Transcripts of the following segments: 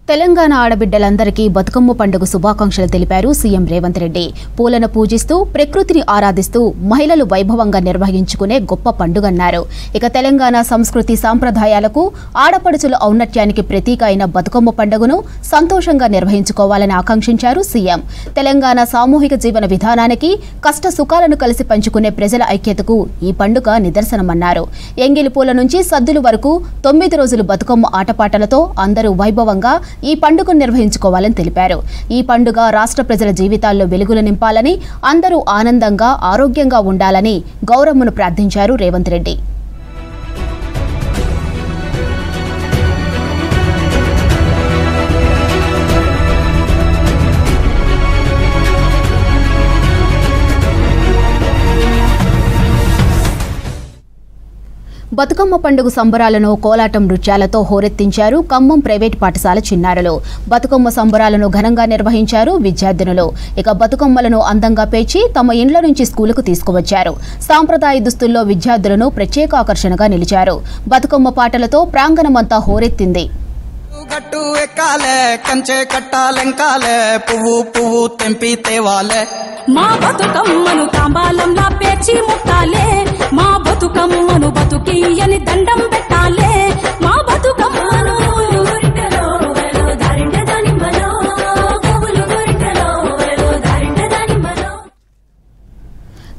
తెలంగాణ ఆడబిడ్డలందరికీ బతుకమ్మ పండుగ శుభాకాంక్షలు తెలిపారు సీఎం రేవంత్ రెడ్డి. పూలను పూజిస్తూ ప్రకృతిని ఆరాధిస్తూ మహిళలు వైభవంగా నిర్వహించుకునే గొప్ప పండుగన్నారు. ఇక తెలంగాణ సంస్కృతి సాంప్రదాయాలకు ఆడపడుచుల ఔన్నత్యానికి ప్రతీక అయిన బతుకమ్మ పండుగను సంతోషంగా నిర్వహించుకోవాలని ఆకాంక్షించారు సీఎం. తెలంగాణ సామూహిక జీవన విధానానికి కష్ట సుఖాలను కలిసి పంచుకునే ప్రజల ఐక్యతకు ఈ పండుగ నిదర్శనమన్నారు. ఎంగిలి పూల నుంచి సద్దుల వరకు 9 రోజులు బతుకమ్మ ఆటపాటలతో అందరూ వైభవంగా ఈ పండుగను నిర్వహించుకోవాలని తెలిపారు. ఈ పండుగ రాష్ట్ర ప్రజల జీవితాల్లో వెలుగులు నింపాలని, అందరూ ఆనందంగా ఆరోగ్యంగా ఉండాలని గౌరమ్మను ప్రార్థించారు రేవంత్ రెడ్డి. బతుకమ్మ పండుగ సంబరాలను కోలాటం నృత్యాలతో హోరెత్తించారు ఖమ్మం ప్రైవేట్ పాఠశాల చిన్నారులు. బతుకమ్మ సంబరాలను ఘనంగా నిర్వహించారు విద్యార్థినులు. ఇక బతుకమ్మలను అందంగా పేర్చి తమ ఇండ్ల నుంచి స్కూలుకు తీసుకువచ్చారు. సాంప్రదాయ దుస్తుల్లో విద్యార్థులను ప్రత్యేక ఆకర్షణగా నిలిచారు. బతుకమ్మ పాటలతో ప్రాంగణమంతా హోరెత్తింది. గట్టు ఎక్కాలే కంచె కట్టాలెంకాలే పువ్వు పువ్వు తెంపి తేవాలే మా బతుకమ్మను తాంబాలంలా పేర్చి ముట్టాలే మా బతుకమ్మను బతుకియని దండం పెట్టాలే మా బతుకమ్మను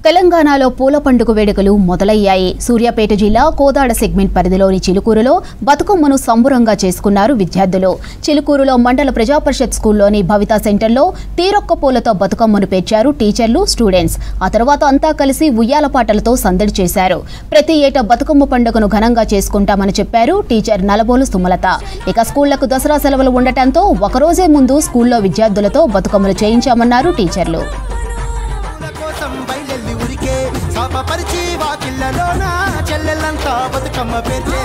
తెలంగాణలో పూల పండుగ వేడుకలు మొదలయ్యాయి. సూర్యాపేట జిల్లా కోదాడ సెగ్మెంట్ పరిధిలోని చిలుకూరులో బతుకమ్మను సంబురంగా చేసుకున్నారు విద్యార్థులు. చిలుకూరులో మండల ప్రజాపరిషత్ స్కూల్లోని భవితా సెంటర్లో తీరొక్క పూలతో బతుకమ్మను పేర్చారు టీచర్లు, స్టూడెంట్స్. ఆ తర్వాత అంతా కలిసి ఉయ్యాల పాటలతో సందడి చేశారు. ప్రతి ఏటా బతుకమ్మ పండుగను ఘనంగా చేసుకుంటామని చెప్పారు టీచర్ నలబోలు సుమలత. ఇక స్కూళ్లకు దసరా సెలవులు ఉండటంతో ఒకరోజే ముందు స్కూల్లో విద్యార్థులతో బతుకమ్మలు చేయించామన్నారు టీచర్లు. పరిచి వాకిళ్ళలోన చెల్లెలంతా బతుకమ్మ పేర్చే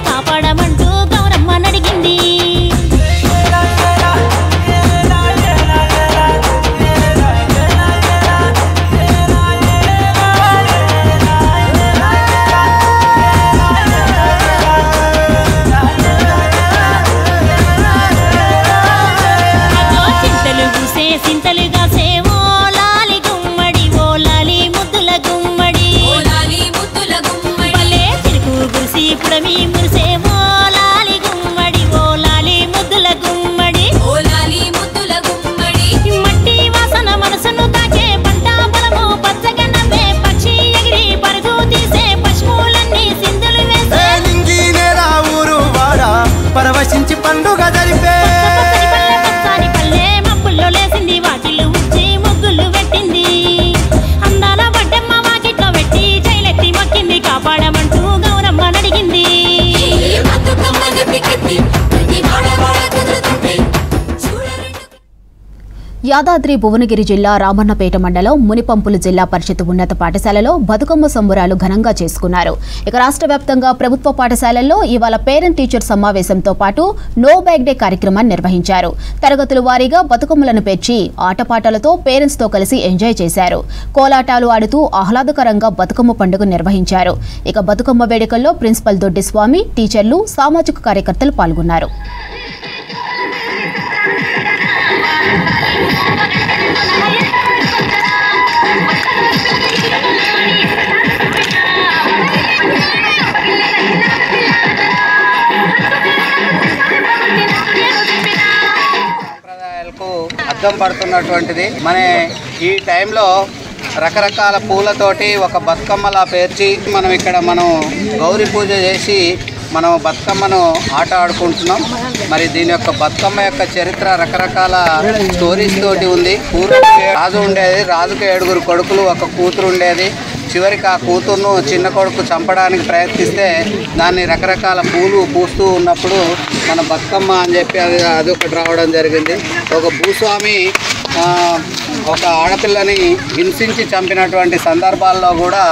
కాపాడమంటూ గౌరమ్మ నడిగింది. పరవశించి పండుగ జరిపే మబ్బుల్లో లేసింది వాకిళ్ళు ఉచ్చి ముగ్గులు పెట్టింది. అందాల బట్టమ్మ వాకిట్లో పెట్టి జైలెత్తి మొక్కింది. కాపాడమంటూ గౌరమ్మ నడిగింది. యాదాద్రి భువనగిరి జిల్లా రామన్నపేట మండలం మునిపంపులు జిల్లా పరిషత్ ఉన్నత పాఠశాలలో బతుకమ్మ సంబరాలు ఘనంగా చేసుకున్నారు. ఇక రాష్ట్ర వ్యాప్తంగా ప్రభుత్వ పాఠశాలల్లో ఇవాళ పేరెంట్ టీచర్ సమావేశంతో పాటు నో బ్యాగ్ డే కార్యక్రమాన్ని నిర్వహించారు. తరగతుల వారీగా బతుకమ్మలను పేర్చి ఆటపాటలతో పేరెంట్స్ తో కలిసి ఎంజాయ్ చేశారు. కోలాటాలు ఆడుతూ ఆహ్లాదకరంగా బతుకమ్మ పండుగ నిర్వహించారు. ఇక బతుకమ్మ వేడుకల్లో ప్రిన్సిపల్ దొడ్డిస్వామి, టీచర్లు, సామాజిక కార్యకర్తలు పాల్గొన్నారు. సంప్రదాయాలకు అద్దం పడుతున్నటువంటిది. మన ఈ టైంలో రకరకాల పూలతోటి ఒక బతుకమ్మలా పేర్చి మనం గౌరీ పూజ చేసి మనం బతుకమ్మను ఆట ఆడుకుంటున్నాం. మరి దీని యొక్క బతుకమ్మ యొక్క చరిత్ర రకరకాల స్టోరీస్ తోటి ఉంది. పూర్వం రాజు ఉండేది, రాజుకి 7 కొడుకులు, 1 కూతురు ఉండేది. చివరికి ఆ కూతురును చిన్న కొడుకు చంపడానికి ప్రయత్నిస్తే దాన్ని రకరకాల పూలు పూస్తూ ఉన్నప్పుడు మన బతుకమ్మ అని చెప్పి అది ఒకటి రావడం జరిగింది. ఒక భూస్వామి ఒక ఆడపిల్లని హింసించి చంపినటువంటి సందర్భాల్లో కూడా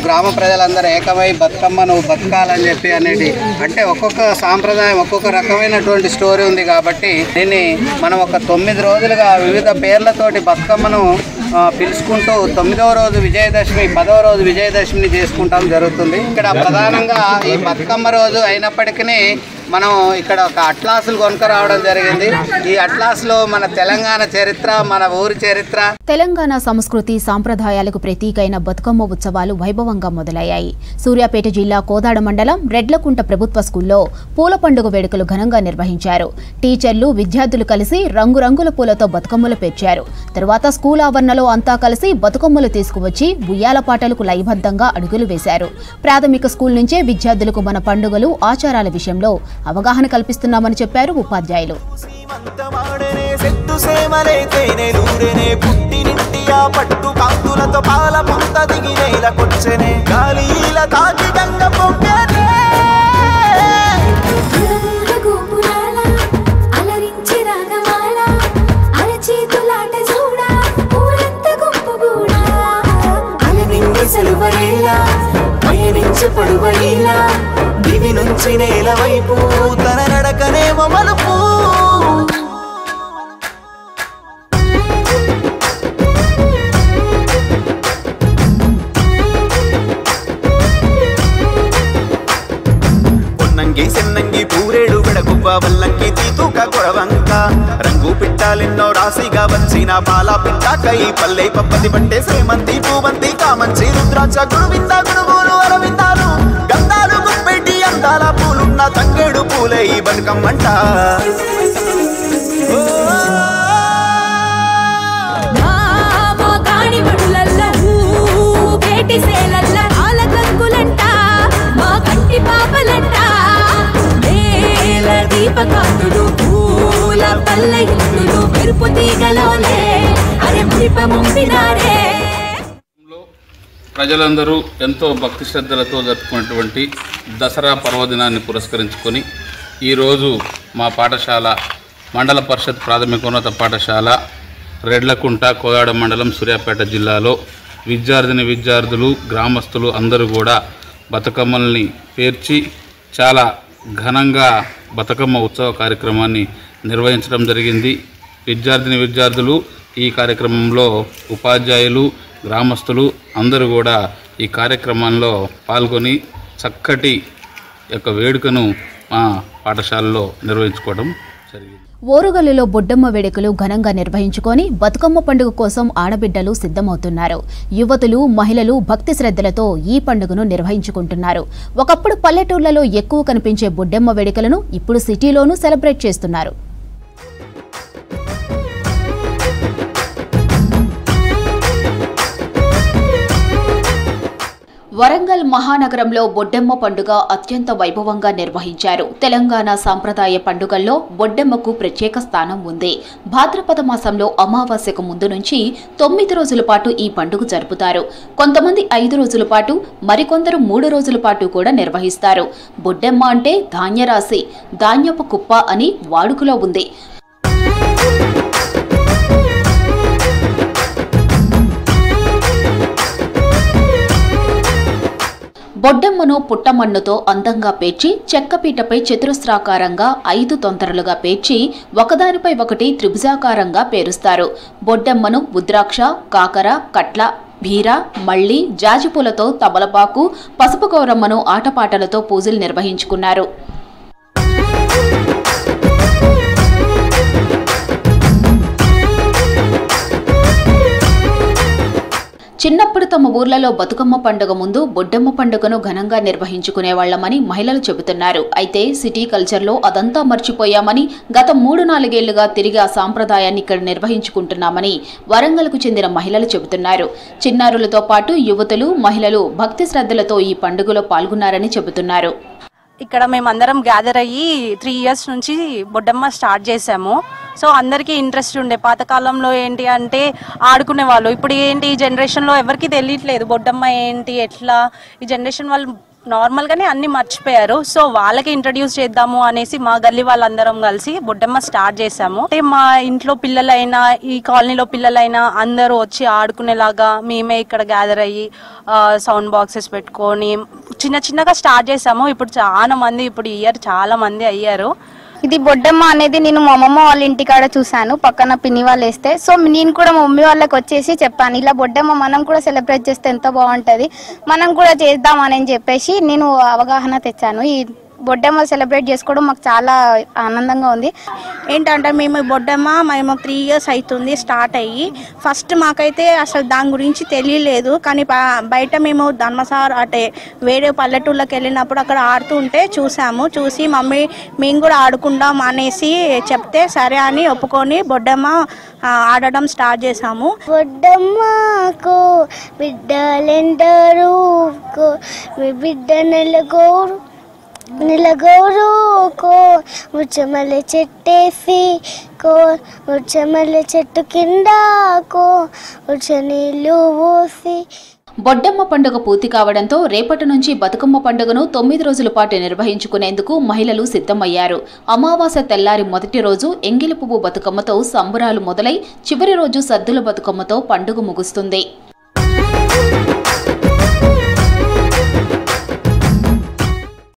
గ్రామ ప్రజలందరూ ఏకమై బతుకమ్మను బతకాలని చెప్పి అనేది అంటే ఒక్కొక్క సాంప్రదాయం ఒక్కొక్క రకమైనటువంటి స్టోరీ ఉంది. కాబట్టి దీన్ని మనం ఒక 9 రోజులుగా వివిధ పేర్లతోటి బతుకమ్మను పిలుచుకుంటూ 9వ రోజు విజయదశమి 10వ రోజు విజయదశమిని చేసుకుంటాం జరుగుతుంది. ఇక్కడ ప్రధానంగా ఈ బతుకమ్మ రోజు అయినప్పటికీ మనం ఇక్కడ ఒక అట్లాసులు కొనుక రావడం జరిగింది. ఈ అట్లాస్లో మన తెలంగాణ చరిత్ర, మన ఊరి చరిత్ర, తెలంగాణ సంస్కృతి సాంప్రదాయాలకు ప్రతీకైన బతుకమ్మ ఉత్సవాలు వైభవంగా మొదలయ్యాయి. సూర్యాపేట జిల్లా కోదాడ మండలం రెడ్లకుంట ప్రభుత్వ స్కూల్లో పూల పండుగ వేడుకలు ఘనంగా నిర్వహించారు. టీచర్లు, విద్యార్థులు కలిసి రంగురంగుల పూలతో బతుకమ్మలు పేర్చారు. తరువాత స్కూల్ ఆవరణలో అంతా కలిసి బతుకమ్మలు తీసుకువచ్చి ఉయ్యాల పాటలకు లయబద్ధంగా అడుగులు వేశారు. ప్రాథమిక స్కూల్ నుంచే విద్యార్థులకు మన పండుగలు, ఆచారాల విషయంలో అవగాహన కల్పిస్తున్నామని చెప్పారు ఉపాధ్యాయులు. దివి నుంచి నేల వైపు తన నడకనేమో మలుపు. పొన్నంగి సెన్నంగి పూరేడు విడగువ్వ వల్లంకి తీతూక కొడవంక రంగు పిట్టాలెన్నో రాశిగా వచ్చిన పాల పిట్టాకై పల్లె పప్పతి పట్టే శ్రీమంతి పూవంతి కామంచి రుద్రాక్ష గురువింద గురువులు అరవిందాలు గంధాలు గుప్పెట్టి అందాల పూలున్న తంగేడు పూలే ఈ బతుకమ్మంట. దీపకాంతులు పూల పల్లె ఇల్లులు మెరుపు తీగలోనే అరే మురిపముంపినారే. ప్రజలందరూ ఎంతో భక్తి శ్రద్ధలతో జరుపుకున్నటువంటి దసరా పర్వదినాన్ని పురస్కరించుకొని ఈరోజు మా పాఠశాల మండల పరిషత్ ప్రాథమికోన్నత పాఠశాల రెడ్లకుంట కోదాడ మండలం సూర్యాపేట జిల్లాలో విద్యార్థులు గ్రామస్తులు అందరూ కూడా బతుకమ్మల్ని పేర్చి చాలా ఘనంగా బతుకమ్మ ఉత్సవ కార్యక్రమాన్ని నిర్వహించడం జరిగింది. విద్యార్థులు ఈ కార్యక్రమంలో ఉపాధ్యాయులు, గ్రామస్తులు అందరూ కూడా ఈ కార్యక్రమంలో పాల్గొని చక్కటి యొక్క వేడుకను మా పాఠశాలలో నిర్వహించుకోవడం జరిగింది. ఓరుగల్లులో బొడ్డమ్మ వేడుకలు ఘనంగా నిర్వహించుకొని బతుకమ్మ పండుగ కోసం ఆడబిడ్డలు సిద్ధమవుతున్నారు. యువతులు, మహిళలు భక్తి శ్రద్ధలతో ఈ పండుగను నిర్వహించుకుంటున్నారు. ఒకప్పుడు పల్లెటూర్లలో ఎక్కువ కనిపించే బొడ్డమ్మ వేడుకలను ఇప్పుడు సిటీలోనూ సెలబ్రేట్ చేస్తున్నారు. వరంగల్ మహానగరంలో బొడ్డెమ్మ పండుగ అత్యంత వైభవంగా నిర్వహించారు. తెలంగాణ సాంప్రదాయ పండుగల్లో బొడ్డెమ్మకు ప్రత్యేక స్థానం ఉంది. భాద్రపద మాసంలో అమావాస్యకు ముందు నుంచి 9 రోజుల పాటు ఈ పండుగ జరుపుతారు. కొంతమంది 5 రోజుల పాటు, మరికొందరు 3 రోజుల పాటు కూడా నిర్వహిస్తారు. బొడ్డెమ్మ అంటే ధాన్యరాశి, ధాన్యపు కుప్ప అని వాడుకలో ఉంది. బొడ్డెమ్మను పుట్టమన్నుతో అందంగా పేర్చి చెక్కపీటపై చతురస్రాకారంగా 5 తొంతరలుగా పేర్చి ఒకదానిపై ఒకటి త్రిభుజాకారంగా పేరుస్తారు. బొడ్డెమ్మను ఉద్రాక్ష, కాకర, కట్ల, బీర, మళ్లీ, జాజిపూలతో, తమలపాకు, పసుపు గౌరమ్మను ఆటపాటలతో పూజలు నిర్వహించుకున్నారు. చిన్నప్పుడు తమ ఊర్లలో బతుకమ్మ పండుగ ముందు బొడ్డెమ్మ పండుగను ఘనంగా నిర్వహించుకునేవాళ్లమని మహిళలు చెబుతున్నారు. అయితే సిటీ కల్చర్లో అదంతా మర్చిపోయామని, గత 3-4 ఏళ్లుగా తిరిగి ఆ సాంప్రదాయాన్ని ఇక్కడ నిర్వహించుకుంటున్నామని వరంగల్కు చెందిన మహిళలు చెబుతున్నారు. చిన్నారులతో పాటు యువతులు, మహిళలు భక్తి శ్రద్ధలతో ఈ పండుగలో పాల్గొన్నారని చెబుతున్నారు. ఇక్కడ మేమందరం గ్యాదర్ అయ్యి 3 years నుంచి బొడ్డమ్మ స్టార్ట్ చేసాము. సో అందరికీ ఇంట్రెస్ట్ ఉండే. పాతకాలంలో ఏంటి అంటే ఆడుకునే వాళ్ళు. ఇప్పుడు ఏంటి ఈ జనరేషన్లో ఎవరికి తెలియట్లేదు బొడ్డమ్మ ఏంటి ఎట్లా. ఈ జనరేషన్ వాళ్ళు నార్మల్గానే అన్ని మర్చిపోయారు. సో వాళ్ళకి ఇంట్రడ్యూస్ చేద్దాము అనేసి మా గల్లీ వాళ్ళందరం కలిసి బొడ్డమ్మ స్టార్ట్ చేసాము. అంటే మా ఇంట్లో పిల్లలైనా, ఈ కాలనీలో పిల్లలైనా అందరూ వచ్చి ఆడుకునేలాగా మేమే ఇక్కడ గ్యాదర్ అయ్యి సౌండ్ బాక్సెస్ పెట్టుకొని చిన్నగా స్టార్ట్ చేసాము. ఇప్పుడు చాలా మంది, ఇప్పుడు ఇయర్ చాలా మంది అయ్యారు. ఇది బొడ్డమ్మ అనేది నేను మా అమ్మమ్మ వాళ్ళ ఇంటికాడ చూశాను, పక్కన పిన్ని వాళ్ళు వేస్తే. సో నేను కూడా మా మమ్మీ వాళ్ళకి వచ్చేసి చెప్పాను, ఇలా బొడ్డమ్మ మనం కూడా సెలబ్రేట్ చేస్తే ఎంత బాగుంటుంది, మనం కూడా చేద్దామని చెప్పేసి నేను అవగాహన తెచ్చాను. ఈ బొడ్డమ్మ సెలబ్రేట్ చేసుకోవడం మాకు చాలా ఆనందంగా ఉంది. ఏంటంటే మేము బొడ్డమ్మ 3 years అవుతుంది స్టార్ట్ అయ్యి. ఫస్ట్ మాకైతే అసలు దాని గురించి తెలియలేదు, కానీ బయట మేము ధర్మసార్ అంటే వేరే పల్లెటూళ్ళకి వెళ్ళినప్పుడు అక్కడ ఆడుతూ ఉంటే చూసి మమ్మీ మేము కూడా ఆడుకుందాం అనేసి చెప్తే సరే అని ఒప్పుకొని బొడ్డమ్మ ఆడడం స్టార్ట్ చేసాము. బొడ్డమ్మకు బిడ్డలెందరూ మీ బిడ్డ నిలగోరుకో ముచ్చమల్లె చెట్టేసి ముచ్చమల్లె చెట్టు కిందకో ముచ్చ నీళ్ళు పోసి. బొడ్డమ్మ పండుగ పూర్తి కావడంతో రేపటి నుంచి బతుకమ్మ పండుగను 9 రోజుల పాటు నిర్వహించుకునేందుకు మహిళలు సిద్ధమయ్యారు. అమావాస్య తెల్లారి మొదటి రోజు ఎంగిలి పువ్వు బతుకమ్మతో సంబరాలు మొదలై చివరి రోజు సద్దుల బతుకమ్మతో పండుగ ముగుస్తుంది.